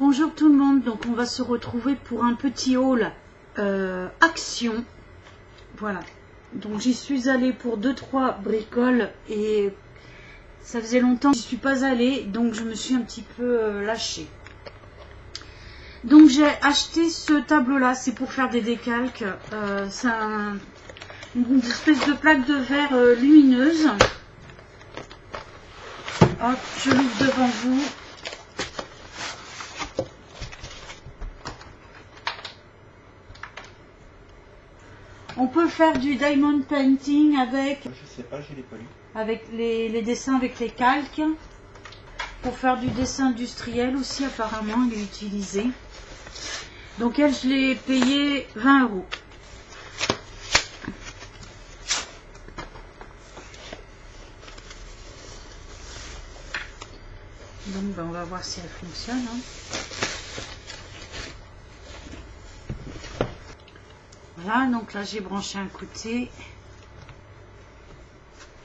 Bonjour tout le monde, donc on va se retrouver pour un petit haul action. Voilà, donc j'y suis allée pour 2-3 bricoles et ça faisait longtemps que j'y suis pas allée, donc je me suis un petit peu lâchée. Donc j'ai acheté ce tableau là, c'est pour faire des décalques. C'est une espèce de plaque de verre lumineuse. Hop, je l'ouvre devant vous. On peut faire du diamond painting avec, je sais pas, je l'ai pas lu. Avec les dessins avec les calques. Pour faire du dessin industriel aussi, apparemment, il est utilisé. Donc elle, je l'ai payé 20 €. Donc ben, on va voir si elle fonctionne. Hein. Voilà, donc là j'ai branché un côté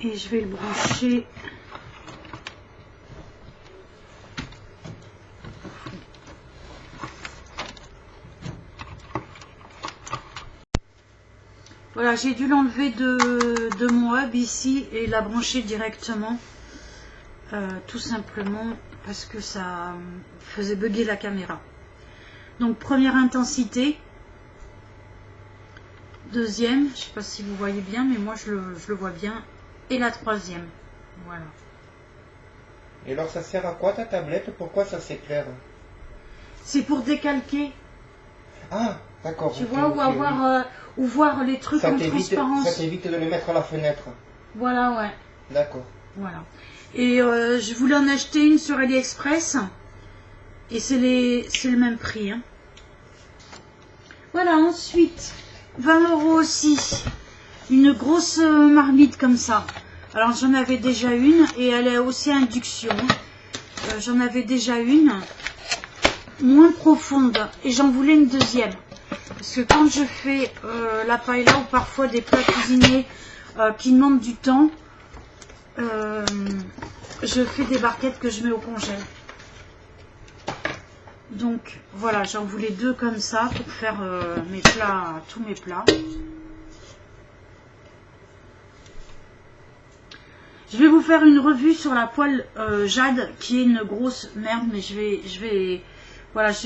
et je vais le brancher voilà, j'ai dû l'enlever de mon hub ici et la brancher directement, tout simplement parce que ça faisait bugger la caméra. Donc première intensité. Deuxième, je ne sais pas si vous voyez bien, mais moi je le vois bien. Et la troisième, voilà. Et alors ça sert à quoi ta tablette? Pourquoi ça s'éclaire? C'est pour décalquer. Ah, d'accord. Tu vois, ou voir les trucs en transparence. Ça t'évite de le mettre à la fenêtre. Voilà, ouais. D'accord. Voilà. Et je voulais en acheter une sur AliExpress. Et c'est le même prix. Hein. Voilà, ensuite... 20 € aussi, une grosse marmite comme ça. Alors j'en avais déjà une et elle est aussi à induction. J'en avais déjà une moins profonde et j'en voulais une deuxième. Parce que quand je fais la paella ou parfois des plats cuisinés qui demandent du temps, je fais des barquettes que je mets au congèle. Donc voilà, j'en voulais deux comme ça pour faire mes plats, tous mes plats. Je vais vous faire une revue sur la poêle Jade qui est une grosse merde, mais je vais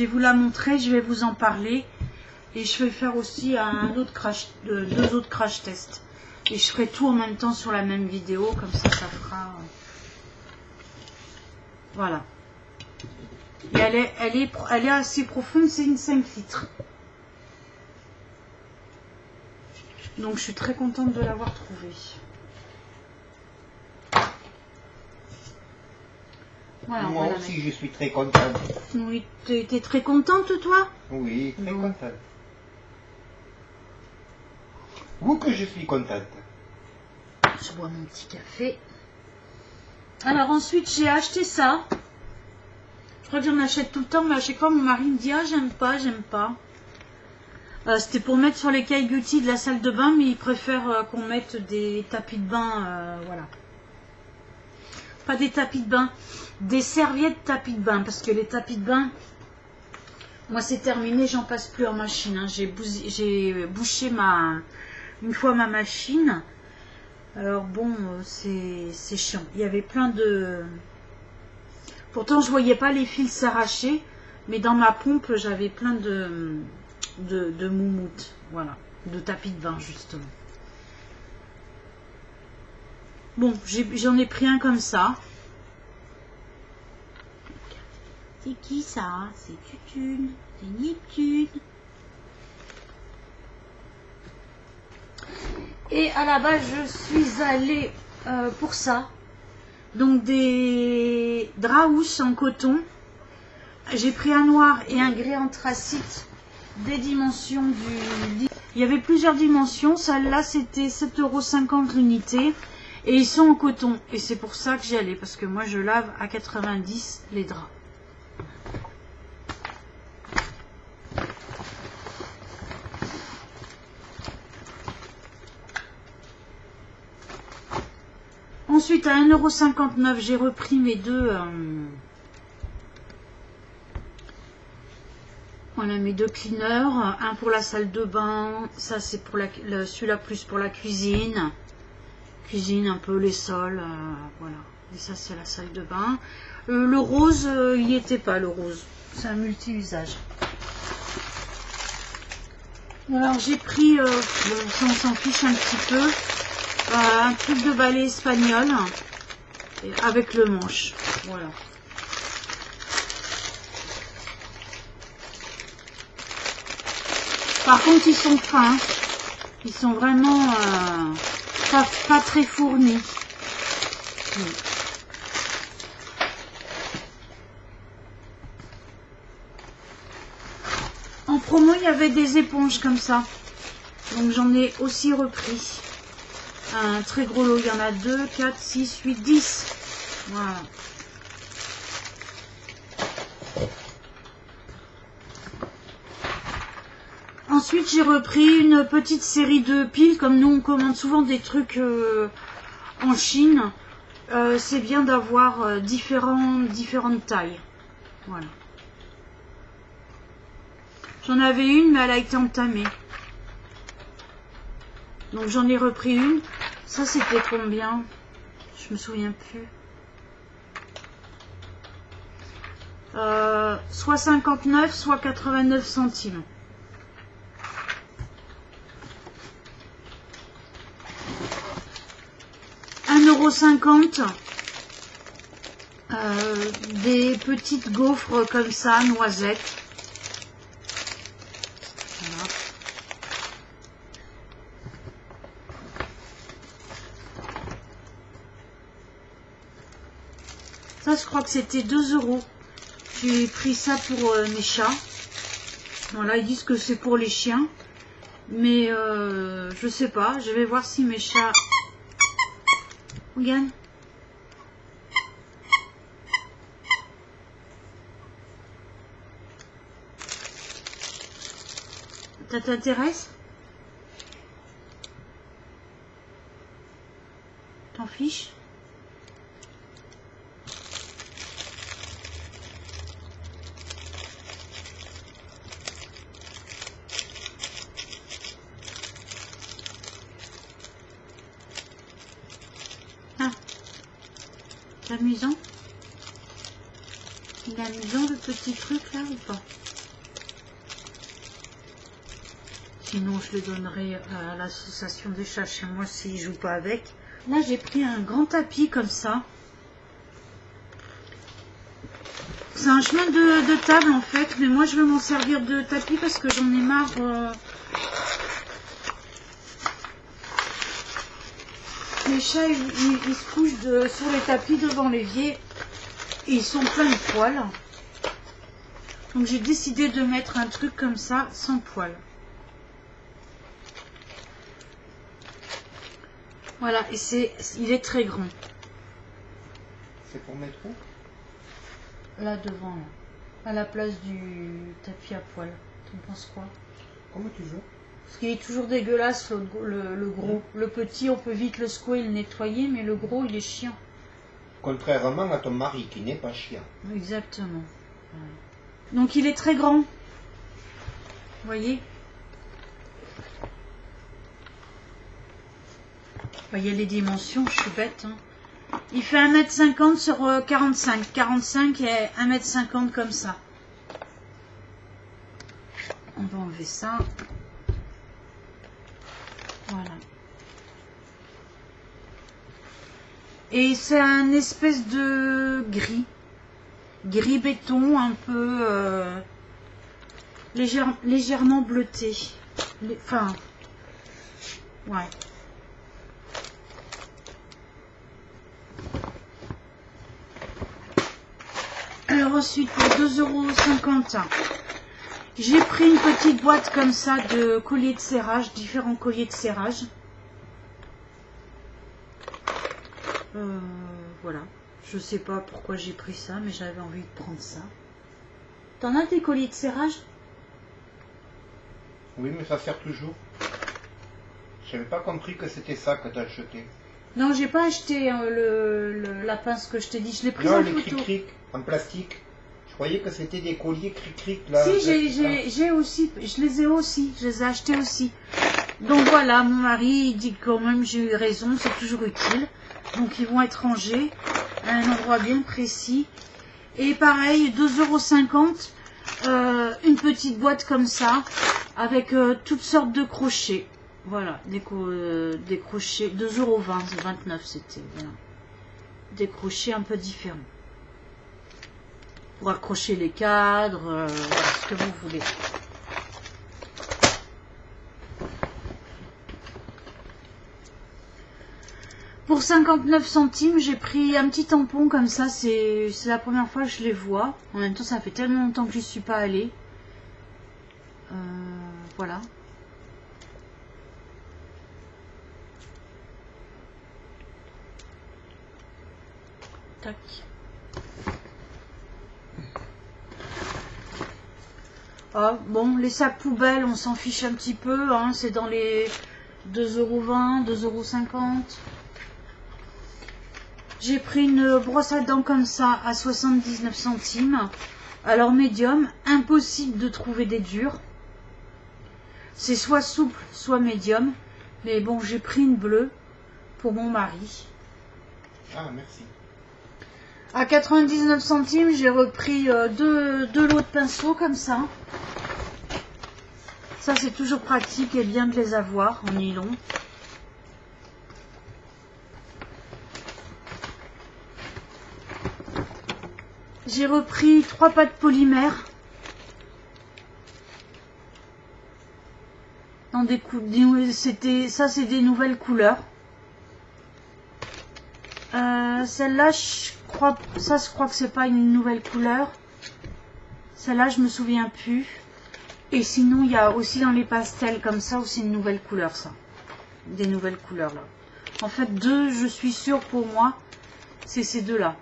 vous la montrer, je vais vous en parler et je vais faire aussi deux autres crash tests et je ferai tout en même temps sur la même vidéo, comme ça fera voilà. Et elle est assez profonde, c'est une 5 litres. Donc je suis très contente de l'avoir trouvée. Voilà, moi aussi je suis très contente. Oui, tu es très contente toi? Oui, très contente. Où que je suis contente. Je bois mon petit café. Alors ensuite j'ai acheté ça. Je crois que j'en achète tout le temps, mais à chaque fois mon mari me dit ah j'aime pas, j'aime pas. C'était pour mettre sur les cailloutis de la salle de bain, mais il préfère qu'on mette des tapis de bain, voilà. Pas des tapis de bain, des serviettes tapis de bain, parce que les tapis de bain, moi c'est terminé, j'en passe plus en machine. Hein. J'ai bouché une fois ma machine. Alors bon, c'est chiant. Il y avait plein de... Pourtant, je voyais pas les fils s'arracher, mais dans ma pompe, j'avais plein de moumoutes, voilà, de tapis de bain, justement. Bon, j'en ai pris un comme ça. C'est qui ça? C'est Tutune, c'est Neptune. Et à la base, je suis allée pour ça. Donc des draps en coton. J'ai pris un noir et un gris anthracite des dimensions du lit. Il y avait plusieurs dimensions. Celle-là, c'était 7,50 € l'unité. Et ils sont en coton. Et c'est pour ça que j'y allais. Parce que moi, je lave à 90 les draps. Ensuite, à 1,59 €, j'ai repris mes deux Voilà mes 2 cleaners, un pour la salle de bain, ça c'est pour celui-là plus pour la cuisine. Cuisine un peu les sols, voilà. Et ça c'est la salle de bain. Le rose, il n'y était pas le rose, c'est un multi-usage. Alors j'ai pris, on s'en fiche un petit peu, un truc de balai espagnol avec le manche, voilà. Par contre, ils sont fins. Ils sont vraiment pas très fournis. En promo, il y avait des éponges comme ça. Donc, j'en ai aussi repris. Un très gros lot. Il y en a 2, 4, 6, 8, 10. Voilà. Ensuite, j'ai repris une petite série de piles. Comme nous, on commande souvent des trucs en Chine. C'est bien d'avoir différentes tailles. Voilà. J'en avais une, mais elle a été entamée. Donc, j'en ai repris une. Ça, c'était combien? Je me souviens plus. Soit 59, soit 89 centimes. €1,50 des petites gaufres comme ça, noisettes. Voilà. Ça, je crois que c'était 2 €. J'ai pris ça pour mes chats. Voilà, ils disent que c'est pour les chiens. Mais je sais pas. Je vais voir si mes chats... Regarde. Ça t'intéresse? T'en fiches? Ah, c'est amusant. Il est amusant le petit truc là ou pas? Sinon, je le donnerai à l'association des chats chez moi s'ils ne jouent pas avec. Là, j'ai pris un grand tapis comme ça. C'est un chemin de table en fait, mais moi je veux m'en servir de tapis parce que j'en ai marre. Les chats, ils se couchent sur les tapis devant l'évier et ils sont pleins de poils. Donc j'ai décidé de mettre un truc comme ça, sans poils. Voilà, et il est très grand. C'est pour mettre où? Là devant, là, à la place du tapis à poils. T'en penses quoi? Comment tu veux? Parce qu'il est toujours dégueulasse, le gros. Le petit, on peut vite le secouer, le nettoyer, mais le gros, il est chiant. Contrairement à ton mari qui n'est pas chiant. Exactement. Voilà. Donc il est très grand. Vous voyez? Voyez les dimensions, je suis bête. Hein. Il fait 1,50 m sur 45. 45 et 1,50 m comme ça. On va enlever ça. Voilà. Et c'est un espèce de gris. Gris béton, un peu légèrement bleuté. Enfin, ouais. Alors ensuite, pour 2,50 €, j'ai pris une petite boîte comme ça de colliers de serrage, différents colliers de serrage. Voilà. Je sais pas pourquoi j'ai pris ça, mais j'avais envie de prendre ça. T'en as des colliers de serrage? Oui, mais ça sert toujours. J'avais pas compris que c'était ça que t'as acheté. Non, j'ai pas acheté la pince que je t'ai dit. Je l'ai prise non, en les photo. cric-cric en plastique. Je croyais que c'était des colliers cric-cric là. Si, j'ai aussi, je les ai aussi, je les ai achetés aussi. Donc voilà, mon mari il dit quand même j'ai eu raison, c'est toujours utile. Donc ils vont être rangés à un endroit bien précis. Et pareil, 2,50 €, une petite boîte comme ça, avec toutes sortes de crochets. Voilà, des crochets, 2,20 €, 29 c'était. Voilà. Des crochets un peu différents. Pour accrocher les cadres, voilà, ce que vous voulez. Pour 59 centimes, j'ai pris un petit tampon comme ça, c'est la première fois que je les vois. En même temps, ça fait tellement longtemps que je n'y suis pas allée. Voilà. Tac. Ah, bon, les sacs poubelles, on s'en fiche un petit peu, hein, c'est dans les 2,20 €, 2,50 €. J'ai pris une brosse à dents comme ça à 79 centimes. Alors médium, impossible de trouver des durs. C'est soit souple, soit médium. Mais bon, j'ai pris une bleue pour mon mari. Ah, merci. À 99 centimes, j'ai repris deux lots de pinceaux comme ça. Ça, c'est toujours pratique et bien de les avoir en nylon. J'ai repris 3 pâtes polymères. Dans des ça, c'est des nouvelles couleurs. Celle-là, je crois que c'est pas une nouvelle couleur. Celle-là, je me souviens plus. Et sinon, il y a aussi dans les pastels comme ça, aussi une nouvelle couleur, ça. Des nouvelles couleurs, là. En fait, deux, je suis sûre pour moi, c'est ces deux-là.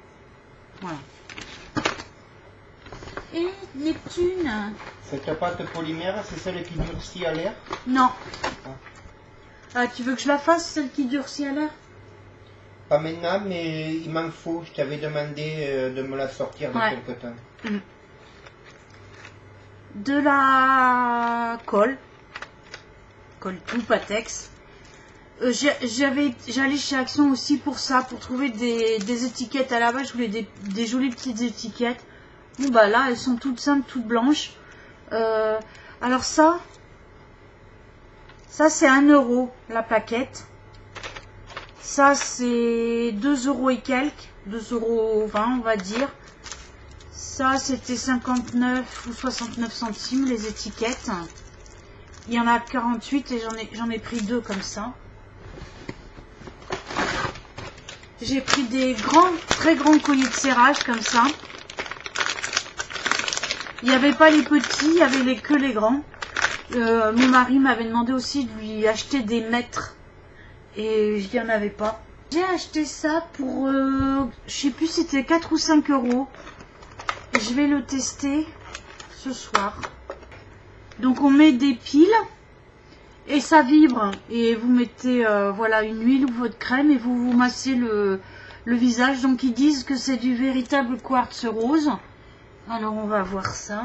Voilà. Et Neptune. Cette pâte polymère, c'est celle qui durcit à l'air? Non. Ah, tu veux que je la fasse, celle qui durcit à l'air? Pas maintenant, mais il m'en faut. Je t'avais demandé de me la sortir dans quelque temps. De la colle tout Patex. J'allais chez Action aussi pour ça, pour trouver des étiquettes. À la base, je voulais des jolies petites étiquettes. Bon bah là, elles sont toutes simples, toutes blanches. Alors ça c'est 1 € la plaquette. Ça c'est 2 € et quelques, 2,20 € on va dire. Ça c'était 59 ou 69 centimes les étiquettes. Il y en a 48 et j'en ai pris 2 comme ça. J'ai pris des très grands colliers de serrage comme ça. Il n'y avait pas les petits, il n'y avait que les grands. Mon mari m'avait demandé aussi de lui acheter des mètres. Et il n'y en avait pas. J'ai acheté ça pour, je sais plus, c'était 4 ou 5 €. Je vais le tester ce soir. Donc on met des piles et ça vibre. Et vous mettez voilà, une huile ou votre crème et vous massez le visage. Donc ils disent que c'est du véritable quartz rose. Alors on va voir ça.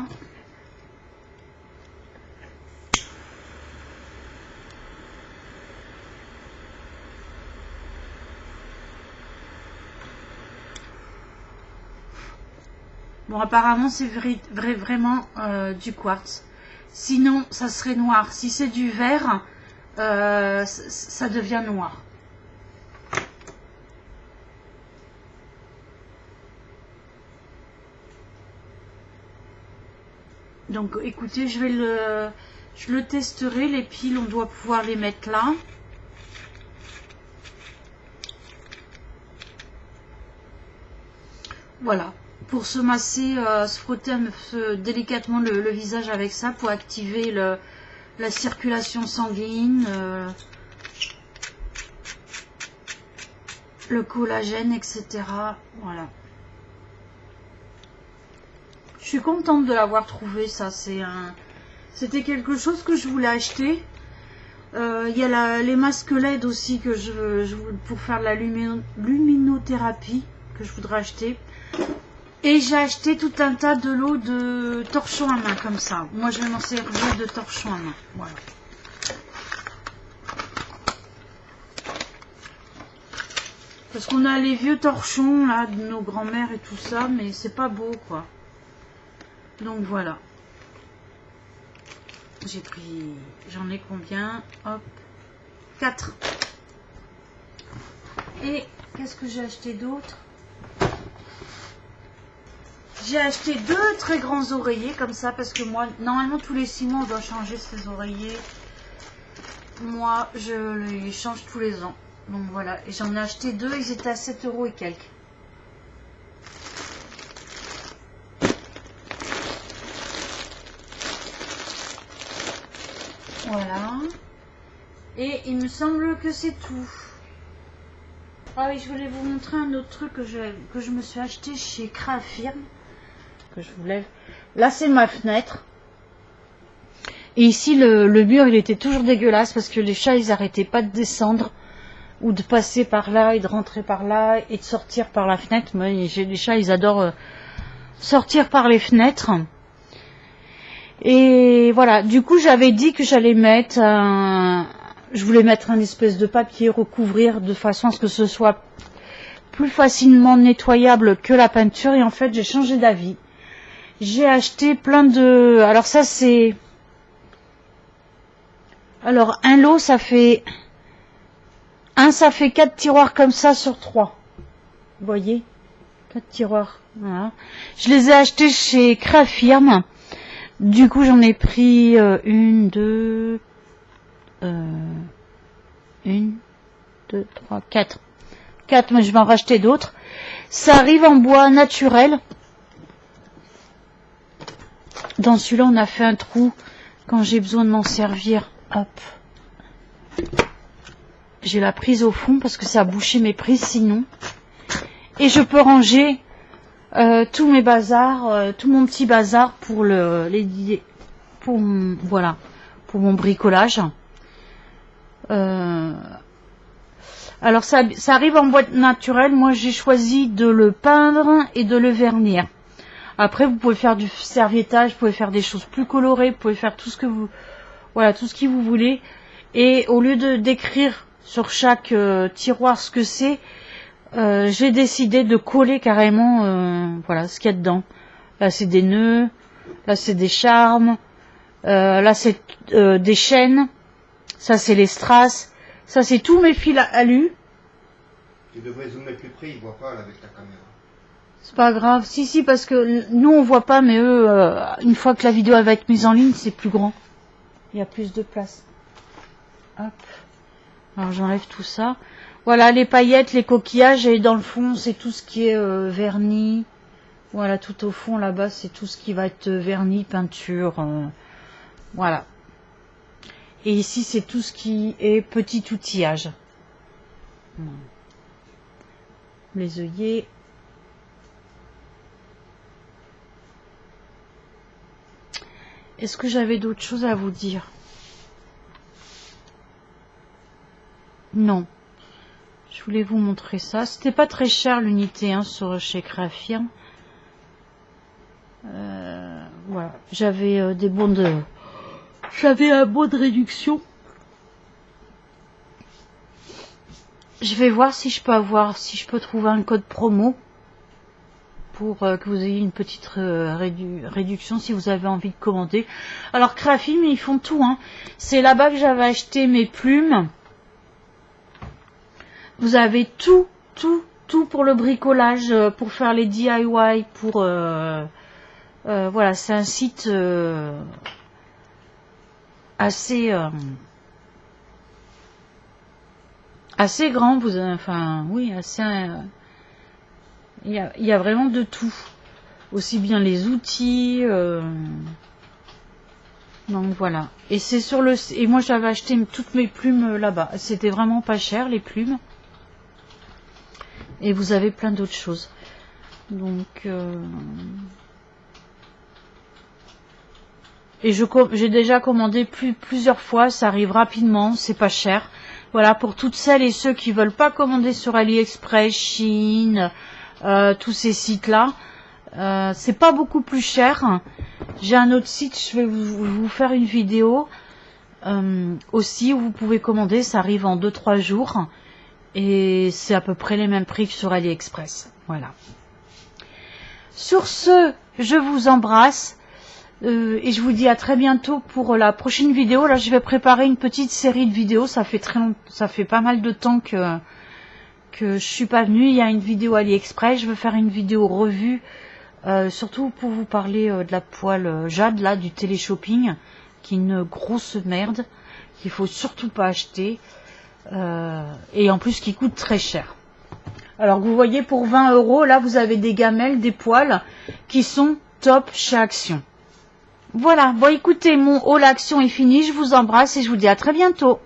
Bon, apparemment c'est vraiment du quartz. Sinon ça serait noir. Si c'est du vert, ça devient noir. Donc écoutez, je le testerai. Les piles, on doit pouvoir les mettre là. Voilà. Pour se masser, se frotter délicatement le visage avec ça pour activer la circulation sanguine, le collagène, etc. Voilà. Je suis contente de l'avoir trouvé, ça. C'était quelque chose que je voulais acheter. Il y a les masques LED aussi que pour faire de la luminothérapie que je voudrais acheter. Et j'ai acheté tout un tas de lots de torchons à main comme ça. Moi je vais m'en servir de torchons à main. Voilà. Parce qu'on a les vieux torchons là de nos grands-mères et tout ça, mais c'est pas beau quoi. Donc voilà. J'ai pris, j'en ai combien? Hop, 4. Et qu'est-ce que j'ai acheté d'autre? J'ai acheté 2 très grands oreillers comme ça parce que moi, normalement tous les 6 mois on doit changer ces oreillers. Moi, je les change tous les ans. Donc voilà, et j'en ai acheté 2, ils étaient à 7 € et quelques. Voilà. Et il me semble que c'est tout. Ah oui, je voulais vous montrer un autre truc que je me suis acheté chez Crafirm. Que je vous lève. Là, c'est ma fenêtre. Et ici, le mur, il était toujours dégueulasse parce que les chats, ils arrêtaient pas de descendre ou de passer par là et de rentrer par là et de sortir par la fenêtre. Moi, j'ai les chats, ils adorent sortir par les fenêtres. Et voilà, du coup, j'avais dit que j'allais mettre je voulais mettre un espèce de papier, recouvrir de façon à ce que ce soit plus facilement nettoyable que la peinture. Et en fait, j'ai changé d'avis. J'ai acheté plein de... Alors ça, c'est... Alors, un lot, ça fait... ça fait 4 tiroirs comme ça sur 3. Vous voyez? 4 tiroirs. Voilà. Je les ai achetés chez Crafirm. Du coup, j'en ai pris 1, 2, 3, 4. 4, mais je vais en racheter d'autres. Ça arrive en bois naturel. Dans celui-là, on a fait un trou quand j'ai besoin de m'en servir. Hop. J'ai la prise au fond parce que ça a bouché mes prises sinon. Et je peux ranger tous mes bazars, tout mon petit bazar pour voilà, pour mon bricolage. Alors ça arrive en bois naturel. Moi, j'ai choisi de le peindre et de le vernir. Après, vous pouvez faire du serviettage, vous pouvez faire des choses plus colorées, vous pouvez faire tout ce que vous, voilà, tout ce que vous voulez. Et au lieu de d'écrire sur chaque tiroir ce que c'est, j'ai décidé de coller carrément, voilà, ce qu'il y a dedans. Là, c'est des nœuds, là, c'est des charmes, là, c'est des chaînes, ça, c'est les strass, ça, c'est tous mes fils à alu. Tu devrais zoomer plus près, ils voient pas là, avec ta caméra. C'est pas grave. Si, parce que nous, on voit pas, mais eux, une fois que la vidéo va être mise en ligne, c'est plus grand. Il y a plus de place. Hop. Alors, j'enlève tout ça. Voilà, les paillettes, les coquillages, et dans le fond, c'est tout ce qui est vernis. Voilà, tout au fond, là-bas, c'est tout ce qui va être vernis, peinture. Voilà. Et ici, c'est tout ce qui est petit outillage. Voilà. Les œillets. Est-ce que j'avais d'autres choses à vous dire? Non. Je voulais vous montrer ça. C'était pas très cher l'unité sur chez Crafirm. Voilà. J'avais des bons de... J'avais un bon de réduction. Je vais voir si je peux trouver un code promo pour que vous ayez une petite réduction si vous avez envie de commander. Alors Crafirm, ils font tout. C'est là-bas que j'avais acheté mes plumes. Vous avez tout pour le bricolage, pour faire les DIY, pour... voilà, c'est un site assez grand. Enfin, oui, assez... il y a vraiment de tout. Aussi bien les outils... donc voilà. Et c'est sur le... Et moi, j'avais acheté toutes mes plumes là-bas. C'était vraiment pas cher, les plumes. Et vous avez plein d'autres choses. Donc... Et j'ai déjà commandé plusieurs fois. Ça arrive rapidement. C'est pas cher. Voilà, pour toutes celles et ceux qui veulent pas commander sur AliExpress, Chine, tous ces sites-là. C'est pas beaucoup plus cher. J'ai un autre site, je vais vous faire une vidéo aussi où vous pouvez commander, ça arrive en 2-3 jours et c'est à peu près les mêmes prix que sur AliExpress. Voilà. Sur ce, je vous embrasse et je vous dis à très bientôt pour la prochaine vidéo. Là, je vais préparer une petite série de vidéos. Ça fait pas mal de temps que je suis pas venue. Il y a une vidéo AliExpress. Je vais faire une vidéo revue, surtout pour vous parler de la poêle Jade, là, du téléshopping, qui est une grosse merde, qu'il faut surtout pas acheter, et en plus qui coûte très cher. Alors vous voyez, pour 20 €, là vous avez des gamelles, des poêles qui sont top chez Action. Voilà, bon écoutez, mon haul Action est fini, je vous embrasse et je vous dis à très bientôt.